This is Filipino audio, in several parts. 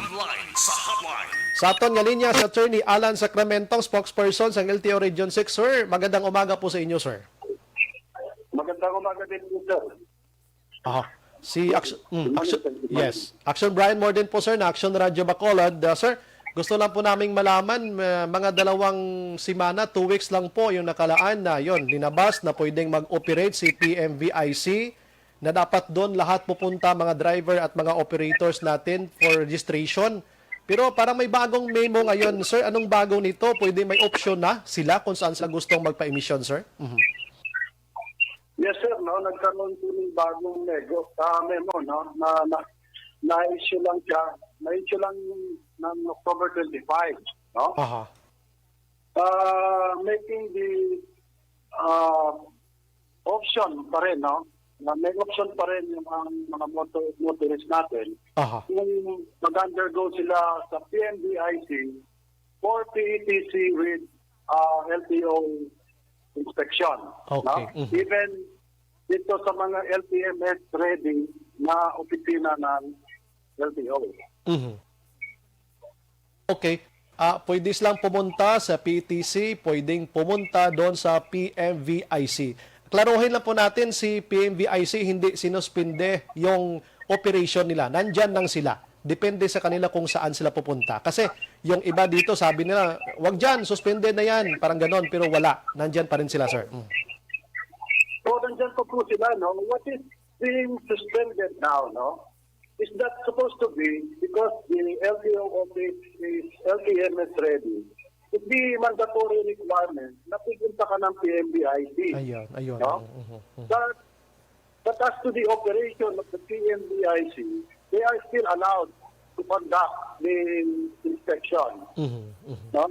Online sa hotline. Sa aton nga linya si Attorney Alan Sacramentong, spokesperson sa LTO Region 6. Sir, magandang umaga po sa inyo, sir. Magandang umaga din po, sir. Aha. Action Brian Morden po, sir, na Action Radio Bacolod. Sir, gusto lang po naming malaman, mga dalawang simana, 2 weeks lang po yung nakalaan na yon linabas na pwedeng mag-operate si PMVIC, na dapat doon lahat pupunta, mga driver at mga operators natin for registration. Pero parang may bagong memo ngayon, sir. Anong bago nito? Pwede may option na sila kung saan sila gustong magpa-emission, sir? Yes, sir. No? Nagkaroon po ng bagong memo, no? Na-issue lang siya. Na-issue lang ng October 25, no? Aha. Making the option pa rin, no? May option pa rin yung mga motorist natin. Aha. Yung mag-undergo sila sa PMVIC for PETC with LTO inspection. Okay. No? Even dito sa mga LTMS ready na opisina ng LTO. Okay. Pwede silang pumunta sa PETC, pwedeng pumunta doon sa PMVIC. Klaruhin lang po natin, si PMVIC hindi sinuspinde yung operation nila. Nandyan lang sila. Depende sa kanila kung saan sila pupunta. Kasi yung iba dito sabi nila, wag dyan, suspended na yan. Parang ganon, pero wala. Nandyan pa rin sila, sir. So, nandyan pa po sila, no? What is being suspended now, no? Is that supposed to be because the LTO office is LTMS ready? It's the mandatory requirement na pupunta ka ng PMVIC. Ayun. No? But as to the operation of the PMVIC, they are still allowed to conduct the inspection. No?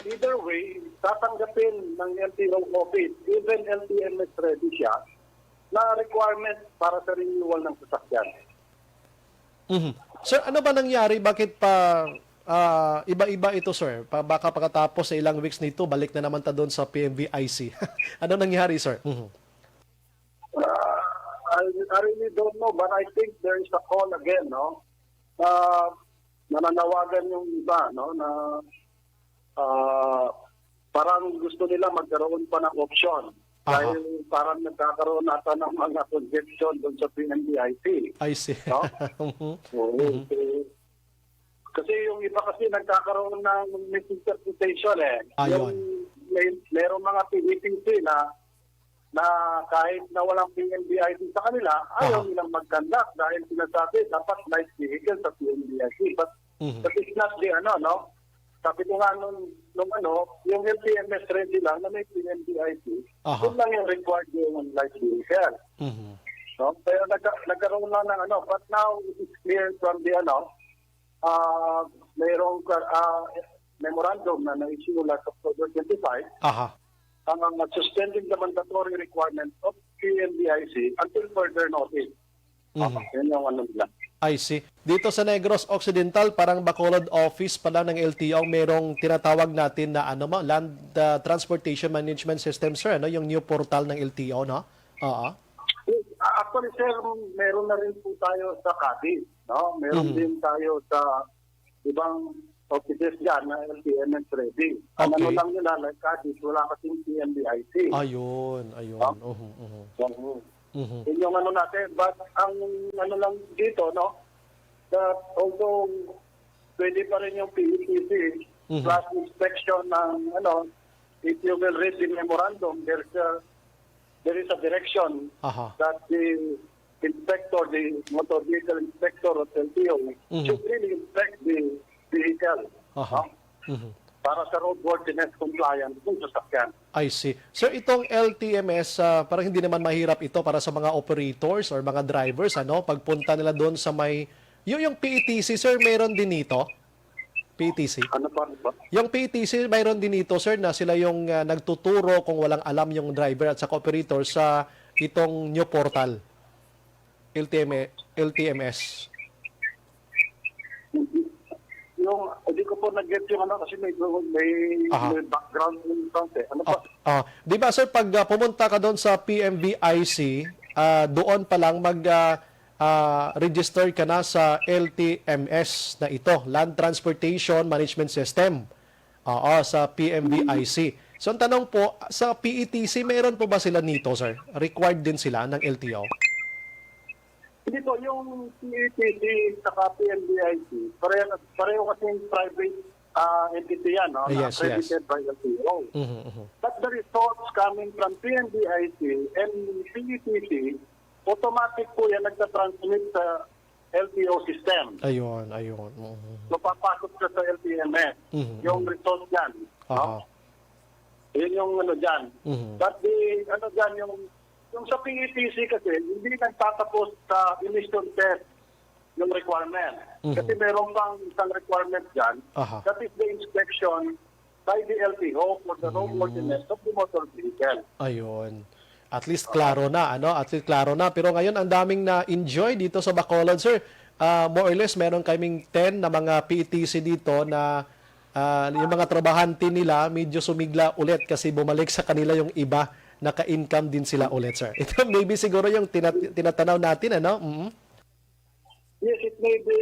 Either way, tatanggapin ng LTO office, even LTMS ready siya, na requirement para sa renewal ng sasakyan. Sir, ano ba nangyari? Bakit pa iba-iba ito, sir? Baka pagkatapos sa ilang weeks nito, balik na naman ta doon sa PMVIC. Ano nangyari, sir? I really don't know, but I think there is a call again, no? Nananawagan yung iba, no? Na parang gusto nila magkaroon pa ng option. Dahil parang nagkakaroon nata ng mga congestion doon sa PMVIC. I see. No? Kasi yung iba kasi nagkakaroon ng misinterpretation Ayun. Yung merong mga PETC na kahit na walang PMVIC sa kanila, ayaw nilang mag-conduct dahil sinasabi dapat light vehicle sa PMVIC. But that is not the no? Sabi ko nga yung LTMS ready lang na may PMVIC, yun lang yung required yung light vehicle. No? Pero nagkaroon lang ng but now it is clear from the mayroong memorandum na na-issue last October 25 ang suspending the mandatory requirement of PMVIC until further notice. Yan yung nila. I see. Dito sa Negros Occidental, parang Bacolod office pala ng LTO, merong tinatawag natin na Land Transportation Management System, sir, yung new portal ng LTO, no? Actually, sir, meron na rin po tayo sa Cadiz, no? Meron din tayo sa ibang offices dyan na LTMS ready. Okay. Ano lang nila, like Cadiz, wala kasing PMVIC. Ayun. Yun yung natin. But ang lang dito, no? That although pwede pa rin yung PETC plus inspection ng if you will read the memorandum, there is a direction that the inspector, the motor vehicle inspector of LTO should really inspect the vehicle para sa roadworthiness compliance kung sasakyan. I see. Sir, itong LTMS, parang hindi naman mahirap ito para sa mga operators or mga drivers, pagpunta nila doon sa may... Yung PETC, sir, mayroon din ito? PETC? Ano pa? Yung PETC, mayroon din ito, sir, na sila yung nagtuturo kung walang alam yung driver at sa operator sa itong new portal. LTMS. Hindi ko po nag-get yung kasi may background yung content. Ano pa? Di ba, sir, pag pumunta ka doon sa PMVIC, doon pa lang registered ka na sa LTMS na ito, Land Transportation Management System. Oo, sa PMVIC. So ang tanong po, sa PETC, meron po ba sila nito, sir? Required din sila ng LTO? Hindi po, yung PETC sa PMBIC, pareho kasing private entity yan, no? Yes, Accredited by LTO. But the results coming from PMBIC and PETC, automatic po yan nagtatransmit sa LTO system. Ayun. So, papasok ka sa LTMS. Yung results dyan. No? Yun yung ano dyan. But yung sa PETC kasi, hindi nagtatapos sa emission test yung requirement. Kasi meron pang isang requirement dyan. That is the inspection by the LTO for the roadworthiness of the motor vehicle. Ayun. At least klaro na, ano? At least klaro na. Pero ngayon, ang daming na-enjoy dito sa Bacolod, sir. More or less, meron kaming 10 na mga PETC dito na yung mga trabahante nila medyo sumigla ulit kasi bumalik sa kanila yung iba, naka-income din sila ulit, sir. Ito maybe siguro yung tinatanaw natin, ano? Yes, it may be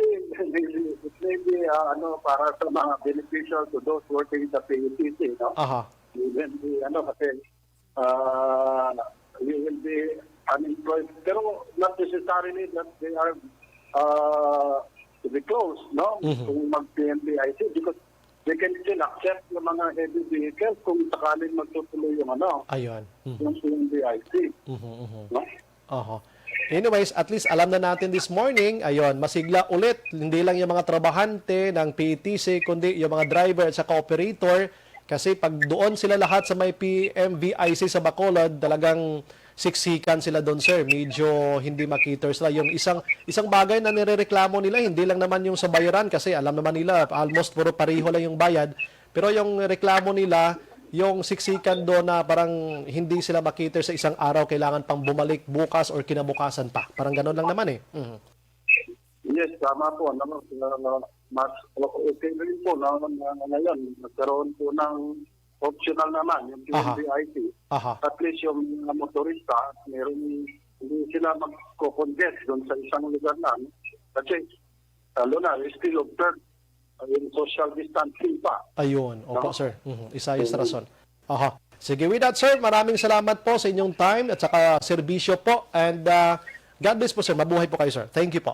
para sa mga beneficial to those working sa PETC, no? Even kasi you will be unemployed. Pero not necessarily that they are to be closed, no? Kung mag-PMBIC because they can still accept yung mga heavy vehicles kung sakaling magtutuloy yung yung PMBIC. No? Anyways, at least alam na natin this morning, masigla ulit, hindi lang yung mga trabahante ng PETC, kundi yung mga driver at saka operator. Kasi pag doon sila lahat sa may PMVIC sa Bacolod, talagang siksikan sila doon, sir. Medyo hindi makita sila. Yung isang bagay na nirereklamo nila, hindi lang naman yung sa bayaran kasi alam naman nila, almost puro pareho lang yung bayad. Pero yung reklamo nila, yung siksikan doon na parang hindi sila makita sa isang araw, kailangan pang bumalik bukas or kinabukasan pa. Parang gano'n lang naman eh. Yes, tama po. Mas okay rin po na ngayon. Nagkaroon po ng optional naman yung PMBIC. At least yung mga motorista, hindi sila magkocongest doon sa isang lugar na. Kasi, lalo na, still observed yung social distancing pa. Ayun. Opo, sir. Isa yung rason. Sige, with that, sir, maraming salamat po sa inyong time at saka serbisyo po. And God bless po, sir. Mabuhay po kayo, sir. Thank you po.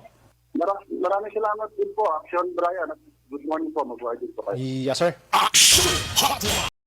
Maraming salamat din po, Action Brian. Good morning po, mag-wide po kayo. Yes, sir. Action Hotline!